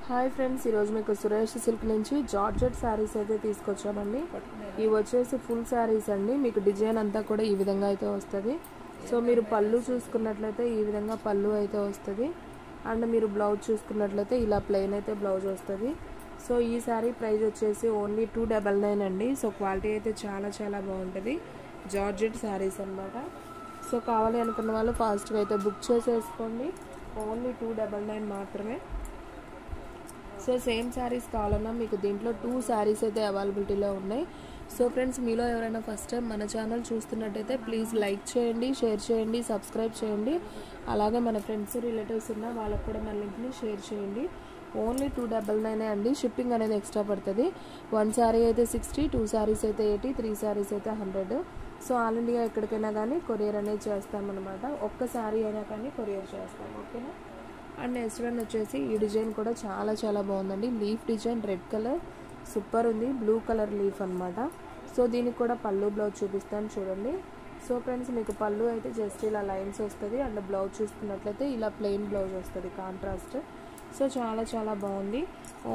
Hi friends, ఈరోజు మీకు Suresh silk నుంచి జార్జెట్ శారీస్ అయితే తీసుకొచ్చామండి. ఇవి వచ్చేసి ఫుల్ శారీస్ అండి. మీకు డిజైన్ అంతా కూడా ఈ విధంగా అయితే వస్తుంది. సో మీరు పళ్ళు చూసుకున్నట్లయితే ఈ విధంగా పళ్ళు అయితే వస్తుంది. అండ్ మీరు బ్లౌజ్ చూసుకున్నట్లయితే ఇలా ప్లెయిన్ అయితే బ్లౌజ్ వస్తుంది. సో ఈ శారీ ప్రైస్ వచ్చేసి ఓన్లీ 299 అండి. సో క్వాలిటీ అయితే చాలా బాగుంటుంది. జార్జెట్ శారీస్ అనమాట. సో కావాలి అనుకున్న వాళ్ళు ఫాస్ట్గా అయితే బుక్ చేసేసుకోండి. ఓన్లీ 299 మాత్రమే. సో సేమ్ శారీస్ కావాలన్నా మీకు దీంట్లో 2 శారీస్ అయితే అవైలబిలిటీలో ఉన్నాయి. సో ఫ్రెండ్స్, మీలో ఎవరైనా ఫస్ట్ టైం మన ఛానల్ చూస్తున్నట్టయితే ప్లీజ్ లైక్ చేయండి, షేర్ చేయండి, సబ్స్క్రైబ్ చేయండి. అలాగే మన ఫ్రెండ్స్ రిలేటివ్స్ ఉన్న వాళ్ళకు కూడా మన లింక్ని షేర్ చేయండి. ఓన్లీ 299 అండి. షిప్పింగ్ అనేది ఎక్స్ట్రా పడుతుంది. 1 శారీ అయితే 60, 2 శారీస్ అయితే 80, 3 శారీస్ అయితే 100. సో ఆల్ ఇండియా ఎక్కడికైనా కానీ కొరియర్ అనేది చేస్తామన్నమాట. ఒక్క శారీ అయినా కానీ కొరియర్ చేస్తాం, ఓకేనా. అండ్ నెక్స్ట్ వన్ వచ్చేసి ఈ డిజైన్ కూడా చాలా బాగుందండి. Leaf design, red colour super ఉంది. బ్లూ కలర్ లీఫ్ అనమాట. సో దీనికి కూడా పళ్ళు బ్లౌజ్ చూపిస్తాను చూడండి. సో ఫ్రెండ్స్, మీకు పళ్ళు అయితే జస్ట్ ఇలా లైన్స్ వస్తుంది. అండ్ బ్లౌజ్ చూసుకున్నట్లయితే ఇలా ప్లెయిన్ బ్లౌజ్ వస్తుంది, కాంట్రాస్ట్. సో చాలా బాగుంది.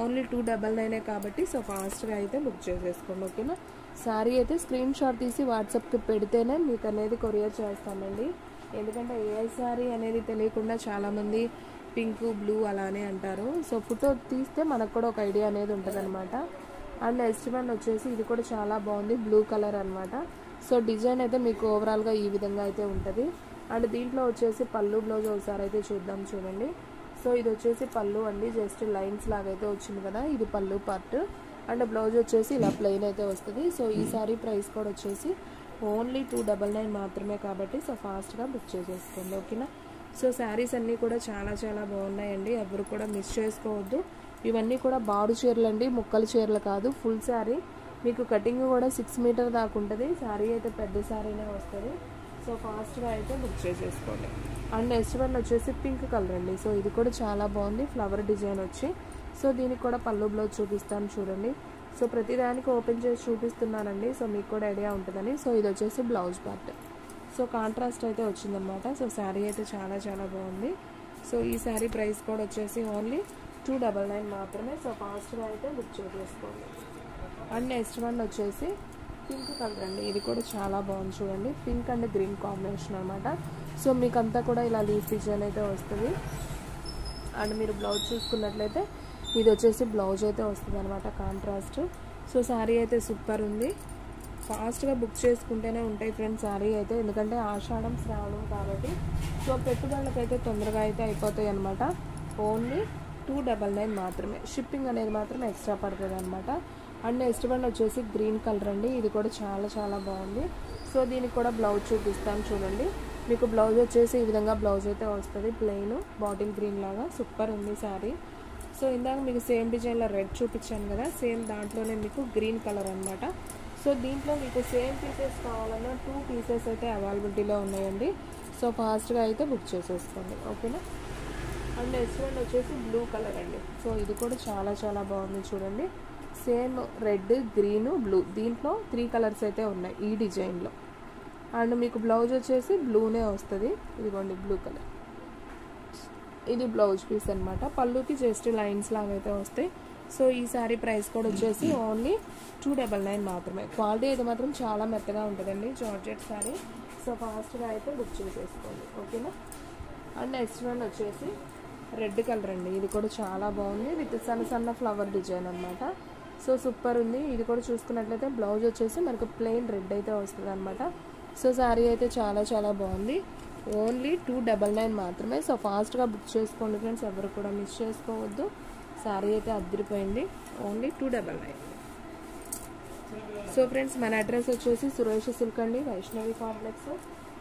ఓన్లీ 299 కాబట్టి సో ఫాస్ట్గా అయితే బుక్ చేసేసుకోండి, ఓకేనా. శారీ అయితే స్క్రీన్ షాట్ తీసి వాట్సాప్కి పెడితేనే మీకు అనేది కొరియర్ చేస్తామండి. ఎందుకంటే ఏ శారీ అనేది తెలియకుండా చాలామంది పింక్, బ్లూ అలానే అంటారు. సో ఫోటో తీస్తే మనకు కూడా ఒక ఐడియా అనేది ఉంటుంది అనమాట. అండ్ నెక్స్ట్ వన్ వచ్చేసి ఇది కూడా చాలా బాగుంది, బ్లూ కలర్ అనమాట. సో డిజైన్ అయితే మీకు ఓవరాల్గా ఈ విధంగా అయితే ఉంటుంది. అండ్ దీంట్లో వచ్చేసి పళ్ళు బ్లౌజ్ ఒకసారి అయితే చూద్దాం చూడండి. సో ఇది వచ్చేసి పళ్ళు అండి, జస్ట్ లైన్స్ లాగా అయితే వచ్చింది కదా, ఇది పళ్ళు పార్ట్. అండ్ బ్లౌజ్ వచ్చేసి ఇలా ప్లెయిన్ అయితే వస్తుంది. సో ఈ సారీ ప్రైస్ కూడా వచ్చేసి ఓన్లీ 299 మాత్రమే కాబట్టి సో ఫాస్ట్గా బుక్ చేసేసుకోండి, ఓకేనా. సో శారీస్ అన్నీ కూడా చాలా బాగున్నాయండి. ఎవరు కూడా మిస్ చేసుకోవద్దు. ఇవన్నీ కూడా బారు చీరలు అండి, ముక్కల చీరలు కాదు. ఫుల్ శారీ మీకు కటింగ్ కూడా 6 మీటర్ దాకా ఉంటుంది. శారీ అయితే పెద్ద శారీనే వస్తుంది. సో ఫాస్ట్గా అయితే బుక్ చేసేసుకోండి. అండ్ నెక్స్ట్ వన్ వచ్చేసి పింక్ కలర్ అండి. సో ఇది కూడా చాలా బాగుంది, ఫ్లవర్ డిజైన్ వచ్చి. సో దీనికి కూడా పళ్ళు బ్లౌజ్ చూపిస్తాను చూడండి. సో ప్రతిదానికి ఓపెన్ చేసి చూపిస్తున్నానండి, సో మీకు కూడా ఐడియా ఉంటుందని. సో ఇది వచ్చేసి బ్లౌజ్ పార్ట్. సో కాంట్రాస్ట్ అయితే వచ్చిందనమాట. సో శారీ అయితే చాలా బాగుంది. సో ఈ శారీ ప్రైస్ కూడా వచ్చేసి ఓన్లీ 299 మాత్రమే. సో ఫాస్ట్గా అయితే బుక్ చేసేసుకోండి. అండ్ నెక్స్ట్ వన్ వచ్చేసి పింక్ కలర్ అండి. ఇది కూడా చాలా బాగుంది చూడండి, పింక్ అండ్ గ్రీన్ కాంబినేషన్ అనమాట. సో మీకు అంతా కూడా ఇలా లీఫ్ డిజైన్ అయితే వస్తుంది. అండ్ మీరు బ్లౌజ్ చూసుకున్నట్లయితే ఇది వచ్చేసి బ్లౌజ్ అయితే వస్తుంది అనమాట, కాంట్రాస్ట్. సో శారీ అయితే సూపర్ ఉంది. ఫాస్ట్గా బుక్ చేసుకుంటేనే ఉంటాయి ఫ్రెండ్స్ శారీ అయితే, ఎందుకంటే ఆషాఢం శ్రావణం కాబట్టి. సో పెట్టుబడులకైతే తొందరగా అయితే అయిపోతాయి అనమాట. ఓన్లీ 299 మాత్రమే. షిప్పింగ్ అనేది మాత్రం ఎక్స్ట్రా పడుతుంది అనమాట. అండ్ నెక్స్ట్ వన్ వచ్చేసి గ్రీన్ కలర్ అండి. ఇది కూడా చాలా బాగుంది. సో దీనికి కూడా బ్లౌజ్ చూపిస్తాను చూడండి. మీకు బ్లౌజ్ వచ్చేసి ఈ విధంగా బ్లౌజ్ అయితే వస్తుంది, ప్లెయిన్ బాటిల్ గ్రీన్ లాగా. సూపర్ ఉంది శారీ. సో ఇందాక మీకు సేమ్ డిజైన్లో రెడ్ చూపించాను కదా, సేమ్ దాంట్లోనే మీకు గ్రీన్ కలర్ అనమాట. సో దీంట్లో మీకు సేమ్ పీసెస్ కావాలన్నా 2 పీసెస్ అయితే అవైలబిలిటీలో ఉన్నాయండి. సో ఫాస్ట్గా అయితే బుక్ చేసేసుకోండి, ఓకేనా. అండ్ నెక్స్ట్ వన్ వచ్చేసి బ్లూ కలర్ అండి. సో ఇది కూడా చాలా బాగుంది చూడండి. సేమ్ రెడ్, గ్రీన్, బ్లూ, దీంట్లో 3 కలర్స్ అయితే ఉన్నాయి ఈ డిజైన్లో. అండ్ మీకు బ్లౌజ్ వచ్చేసి బ్లూనే వస్తుంది. ఇదిగోండి బ్లూ కలర్, ఇది బ్లౌజ్ పీస్ అనమాట. పళ్ళుకి జస్ట్ లైన్స్ లాగా అయితే వస్తాయి. సో ఈ శారీ ప్రైస్ కూడా వచ్చేసి ఓన్లీ 299 మాత్రమే. క్వాలిటీ అయితే మాత్రం చాలా మెత్తగా ఉంటుందండి, జార్జెట్ శారీ. సో ఫాస్ట్గా అయితే బుక్ చేసేసుకోండి, ఓకేనా. అండ్ నెక్స్ట్ వన్ వచ్చేసి రెడ్ కలర్ అండి. ఇది కూడా చాలా బాగుంది, విత్ సన్న ఫ్లవర్ డిజైన్ అనమాట. సో సూపర్ ఉంది. ఇది కూడా చూసుకున్నట్లయితే బ్లౌజ్ వచ్చేసి మనకు ప్లెయిన్ రెడ్ అయితే వస్తుంది అనమాట. సో శారీ అయితే చాలా బాగుంది. ఓన్లీ 299 మాత్రమే. సో ఫాస్ట్గా బుక్ చేసుకోండి ఫ్రెండ్స్, ఎవరు కూడా మిస్ చేసుకోవద్దు. శారీ అయితే అద్దరిపోయింది. ఓన్లీ 299. సో ఫ్రెండ్స్, మన అడ్రస్ వచ్చేసి సురేష్ సిల్క్ అండి, Vaishnavi complex,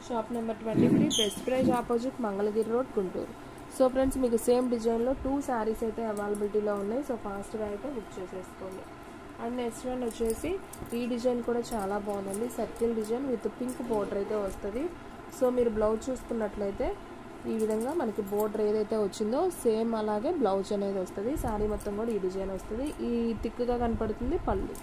shop number 23, best praise opposite, Mangalagiri road, Guntur. So friends, మీకు సేమ్ డిజైన్లో 2 శారీస్ అయితే అవైలబిలిటీలో ఉన్నాయి. సో ఫాస్ట్గా అయితే బుక్ చేసేసుకోండి. అండ్ నెక్స్ట్ వన్ వచ్చేసి ఈ డిజైన్ కూడా చాలా బాగుందండి, circle design with pink border అయితే వస్తుంది. సో మీరు బ్లౌజ్ చూసుకున్నట్లయితే ఈ విధంగా మనకి బోర్డర్ ఏదైతే వచ్చిందో సేమ్ అలాగే బ్లౌజ్ అనేది వస్తుంది. శారీ మొత్తం కూడా ఈ డిజైన్ వస్తుంది. ఈ థిక్గా కనపడుతుంది పళ్ళు,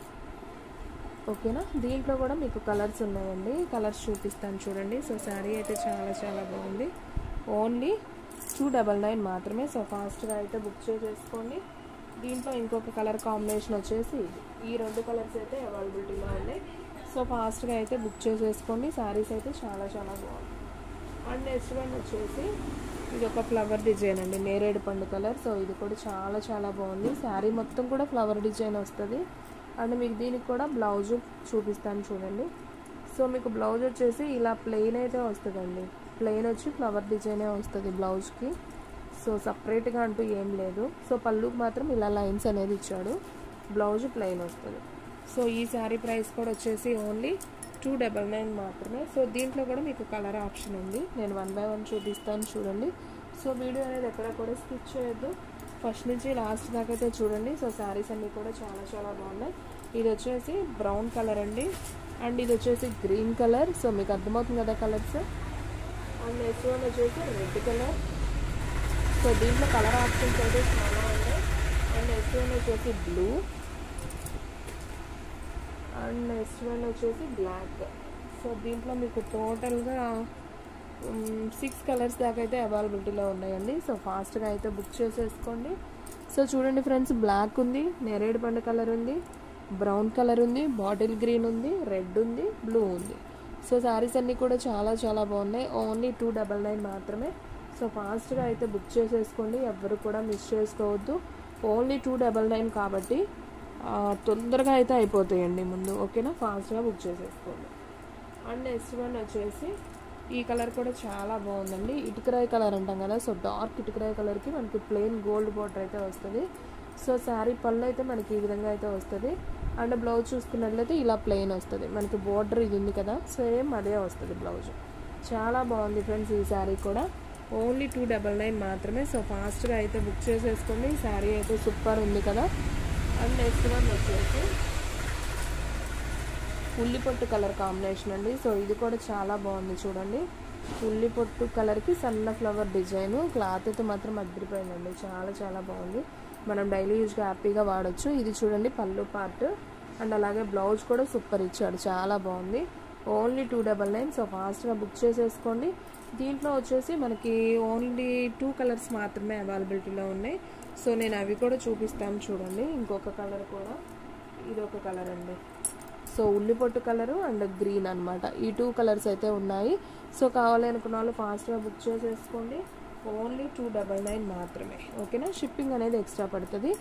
ఓకేనా. దీంట్లో కూడా మీకు కలర్స్ ఉన్నాయండి, కలర్స్ చూపిస్తాను చూడండి. సో శారీ అయితే చాలా బాగుంది. ఓన్లీ 299 మాత్రమే. సో ఫాస్ట్గా అయితే బుక్ చేసేసుకోండి. దీంట్లో ఇంకొక కలర్ కాంబినేషన్ వచ్చేసి ఈ 2 కలర్స్ అయితే అవైలబిలిటీలో ఉన్నాయి. సో ఫాస్ట్గా అయితే బుక్ చేసేసుకోండి. శారీస్ అయితే చాలా చాలా బాగుంది. అండ్ నెక్స్ట్ వన్ వచ్చేసి ఇది ఒక ఫ్లవర్ డిజైన్ అండి, నేరేడు పండు కలర్. సో ఇది కూడా చాలా చాలా బాగుంది. శారీ మొత్తం కూడా ఫ్లవర్ డిజైన్ వస్తుంది. అండ్ మీకు దీనికి కూడా బ్లౌజ్ చూపిస్తాను చూడండి. సో మీకు బ్లౌజ్ వచ్చేసి ఇలా ప్లెయిన్ అయితే వస్తుందండి. ప్లెయిన్ వచ్చి ఫ్లవర్ డిజైనే వస్తుంది బ్లౌజ్కి. సో సపరేట్గా అంటూ ఏం లేదు. సో పళ్ళుకి మాత్రం ఇలా లైన్స్ అనేది ఇచ్చాడు. బ్లౌజ్ ప్లెయిన్ వస్తుంది. సో ఈ శారీ ప్రైస్ కూడా వచ్చేసి ఓన్లీ 299 మాత్రమే. సో దీంట్లో కూడా మీకు కలర్ ఆప్షన్ ఉంది. నేను 1 by 1 చూపిస్తాను చూడండి. సో వీడియో అనేది ఎక్కడ కూడా స్కిప్ చేయొద్దు, ఫస్ట్ నుంచి లాస్ట్ దాకా అయితే చూడండి. సో శారీస్ అన్నీ కూడా చాలా చాలా బాగున్నాయి. ఇది వచ్చేసి బ్రౌన్ కలర్ అండి. అండ్ ఇది వచ్చేసి గ్రీన్ కలర్. సో మీకు అర్థమవుతుంది కదా కలర్స్. అండ్ నెక్స్ట్ వన్ వచ్చేసి రెడ్ కలర్. సో దీంట్లో కలర్ ఆప్షన్స్ అయితే చాలా ఉన్నాయి. అండ్ నెక్స్ట్ వన్ వచ్చేసి బ్లూ. అండ్ నెక్స్ట్ వన్ వచ్చేసి బ్లాక్. సో దీంట్లో మీకు టోటల్గా 6 కలర్స్ దాకా అయితే అవైలబిలిటీలో ఉన్నాయండి. సో ఫాస్ట్గా అయితే బుక్ చేసేసుకోండి. సో చూడండి ఫ్రెండ్స్, బ్లాక్ ఉంది, నేరేడు పండు కలర్ ఉంది, బ్రౌన్ కలర్ ఉంది, బాటిల్ గ్రీన్ ఉంది, రెడ్ ఉంది, బ్లూ ఉంది. సో శారీస్ అన్నీ కూడా చాలా చాలా బాగున్నాయి. ఓన్లీ 299 మాత్రమే. సో ఫాస్ట్గా అయితే బుక్ చేసేసుకోండి, ఎవ్వరు కూడా మిస్ చేసుకోవద్దు. ఓన్లీ 299 కాబట్టి తొందరగా అయితే అయిపోతాయండి ముందు, ఓకేనా. ఫాస్ట్గా బుక్ చేసేసుకోండి. అండ్ నెక్స్ట్ వన్ వచ్చేసి ఈ కలర్ కూడా చాలా బాగుందండి. ఇటుకరాయి కలర్ అంటాం కదా. సో డార్క్ ఇటుకరాయి కలర్కి మనకి ప్లెయిన్ గోల్డ్ బార్డర్ అయితే వస్తుంది. సో శారీ పళ్ళు అయితే మనకి ఈ విధంగా అయితే వస్తుంది. అండ్ బ్లౌజ్ చూసుకున్నట్లయితే ఇలా ప్లెయిన్ వస్తుంది. మనకి బార్డర్ ఇది ఉంది కదా, సేమ్ అదే వస్తుంది బ్లౌజ్. చాలా బాగుంది ఫ్రెండ్స్. ఈ శారీ కూడా ఓన్లీ 299 మాత్రమే. సో ఫాస్ట్గా అయితే బుక్ చేసేసుకోండి. శారీ అయితే సూపర్ ఉంది కదా. అండ్ నెక్స్ట్ వన్ వచ్చేసి ఉల్లిపొట్టు కలర్ కాంబినేషన్ అండి. సో ఇది కూడా చాలా బాగుంది చూడండి. ఉల్లిపొట్టు కలర్కి సన్న ఫ్లవర్ డిజైన్. క్లాత్ అయితే మాత్రం అదిరిపోయిందండి, చాలా చాలా బాగుంది. మనం డైలీ యూజ్గా హ్యాపీగా వాడచ్చు. ఇది చూడండి పళ్ళు పార్ట్. అండ్ అలాగే బ్లౌజ్ కూడా సూపర్ ఇచ్చాడు, చాలా బాగుంది. ఓన్లీ 299. సో ఫాస్ట్గా బుక్ చేసేసుకోండి. దీంట్లో వచ్చేసి మనకి ఓన్లీ 2 కలర్స్ మాత్రమే అవైలబిలిటీలో ఉన్నాయి. సో నేను అవి కూడా చూపిస్తాను చూడండి. ఇంకొక కలర్ కూడా, ఇది ఒక కలర్ అండి. సో ఉల్లిపొట్టు కలరు అండ్ గ్రీన్ అనమాట. ఈ 2 కలర్స్ అయితే ఉన్నాయి. సో కావాలి అనుకున్న వాళ్ళు ఫాస్ట్గా బుక్ చేసేసుకోండి. ఓన్లీ 299 మాత్రమే, ఓకేనా. షిప్పింగ్ అనేది ఎక్స్ట్రా పడుతుంది.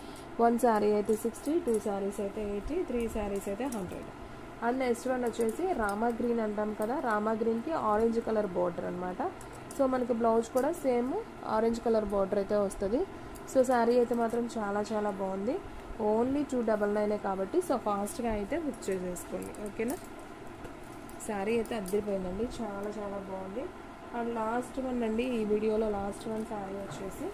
1 శారీ అయితే 60, 2 శారీస్ అయితే 80, 3 శారీస్ అయితే 100. అండ్ నెక్స్ట్ వన్ వచ్చేసి రామా గ్రీన్ అంటాం కదా. రామా గ్రీన్కి ఆరెంజ్ కలర్ బార్డర్ అనమాట. సో మనకి బ్లౌజ్ కూడా సేమ్ ఆరెంజ్ కలర్ బార్డర్ అయితే వస్తుంది. సో శారీ అయితే మాత్రం చాలా చాలా బాగుంది. ఓన్లీ 299 కాబట్టి సో ఫాస్ట్గా అయితే బుక్ చేసేసుకోండి, ఓకేనా. శారీ అయితే అద్దరిపోయిందండి, చాలా చాలా బాగుంది. అండ్ లాస్ట్ వన్ అండి, ఈ వీడియోలో లాస్ట్ వన్ శారీ వచ్చేసి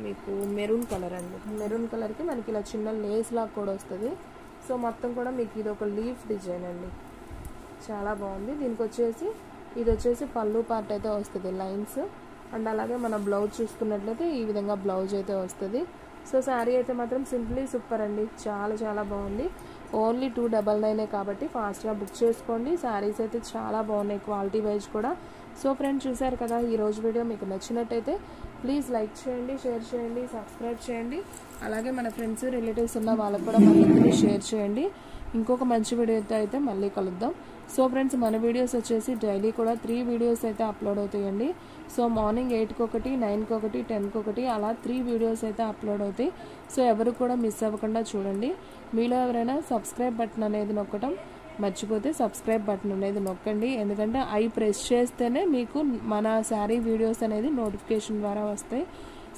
మీకు మెరూన్ కలర్ అండి. మెరూన్ కలర్కి మనకి ఇలా చిన్న లేస్ లాగా కూడా వస్తుంది. సో మొత్తం కూడా మీకు ఇది ఒక లీఫ్ డిజైన్ అండి, చాలా బాగుంది. దీనికి వచ్చేసి ఇది వచ్చేసి పళ్ళు పార్ట్ అయితే వస్తుంది లైన్స్. అండ్ అలాగే మన బ్లౌజ్ చూసుకున్నట్లయితే ఈ విధంగా బ్లౌజ్ అయితే వస్తుంది. సో శారీ అయితే మాత్రం సింప్లీ సూపర్ అండి, చాలా చాలా బాగుంది. ఓన్లీ 299 కాబట్టి ఫాస్ట్గా బుక్ చేసుకోండి. శారీస్ అయితే చాలా బాగున్నాయి క్వాలిటీ వైజ్ కూడా. సో ఫ్రెండ్స్ చూసారు కదా, ఈరోజు వీడియో మీకు నచ్చినట్టయితే ప్లీజ్ లైక్ చేయండి, షేర్ చేయండి, సబ్స్క్రైబ్ చేయండి. అలాగే మన ఫ్రెండ్స్ రిలేటివ్స్ ఉన్న వాళ్ళకు కూడా మళ్ళీ షేర్ చేయండి. ఇంకొక మంచి వీడియోతో అయితే మళ్ళీ కలుద్దాం. సో ఫ్రెండ్స్ మన వీడియోస్ వచ్చేసి డైలీ కూడా 3 వీడియోస్ అయితే అప్లోడ్ అవుతాయండి. సో మార్నింగ్ 8కి ఒకటి, 9కి ఒకటి, 10కి ఒకటి, అలా 3 వీడియోస్ అయితే అప్లోడ్ అవుతాయి. సో ఎవరు కూడా మిస్ అవ్వకుండా చూడండి. మీలో ఎవరైనా సబ్స్క్రైబ్ బటన్ అనేది నొక్కడం మర్చిపోతే సబ్స్క్రైబ్ బటన్ అనేది నొక్కండి. ఎందుకంటే ఐ ప్రెస్ చేస్తేనే మీకు మన శారీ వీడియోస్ అనేది నోటిఫికేషన్ ద్వారా వస్తాయి.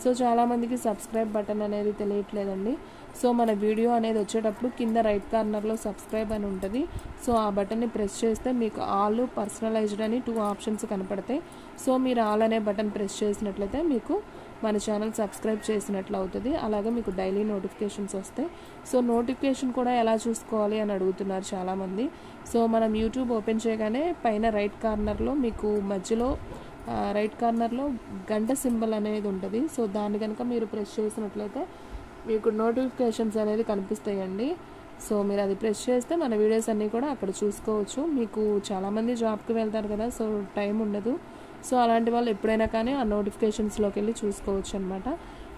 సో చాలామందికి సబ్స్క్రైబ్ బటన్ అనేది తెలియట్లేదండి. సో మన వీడియో అనేది వచ్చేటప్పుడు కింద రైట్ కార్నర్లో సబ్స్క్రైబ్ అని ఉంటుంది. సో ఆ బటన్ని ప్రెస్ చేస్తే మీకు ఆల్, పర్సనలైజ్డ్ అని 2 ఆప్షన్స్ కనపడతాయి. సో మీరు ఆల్ అనే బటన్ ప్రెస్ చేసినట్లయితే మీకు మన ఛానల్ సబ్స్క్రైబ్ చేసినట్లు అవుతుంది. అలాగే మీకు డైలీ నోటిఫికేషన్స్ వస్తాయి. సో నోటిఫికేషన్ కూడా ఎలా చూసుకోవాలి అని అడుగుతున్నారు చాలామంది. సో మనం యూట్యూబ్ ఓపెన్ చేయగానే పైన రైట్ కార్నర్లో మీకు మధ్యలో రైట్ కార్నర్లో గంట సింబల్ అనేది ఉంటుంది. సో దాన్ని కనుక మీరు ప్రెస్ చేసినట్లయితే మీకు నోటిఫికేషన్స్ అనేది కనిపిస్తాయండి. సో మీరు అది ప్రెస్ చేస్తే మన వీడియోస్ అన్నీ కూడా అక్కడ చూసుకోవచ్చు. మీకు చాలామంది జాబ్కి వెళ్తారు కదా, సో టైం ఉండదు. సో అలాంటి వాళ్ళు ఎప్పుడైనా కానీ ఆ నోటిఫికేషన్స్లోకి వెళ్ళి చూసుకోవచ్చు అనమాట.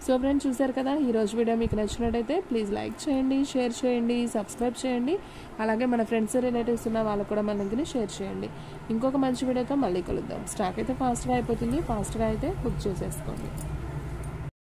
సో ఫ్రెండ్స్ చూసారు కదా, ఈరోజు వీడియో మీకు నచ్చినట్టయితే ప్లీజ్ లైక్ చేయండి, షేర్ చేయండి, సబ్స్క్రైబ్ చేయండి. అలాగే మన ఫ్రెండ్స్ రిలేటివ్స్ ఉన్న వాళ్ళకు కూడా మన లింక్ని షేర్ చేయండి. ఇంకొక మంచి వీడియోతో మళ్ళీ కలుద్దాం. స్టాక్ అయితే ఫాస్ట్గా అయిపోతుంది, ఫాస్ట్గా అయితే బుక్ చేసేసుకోండి.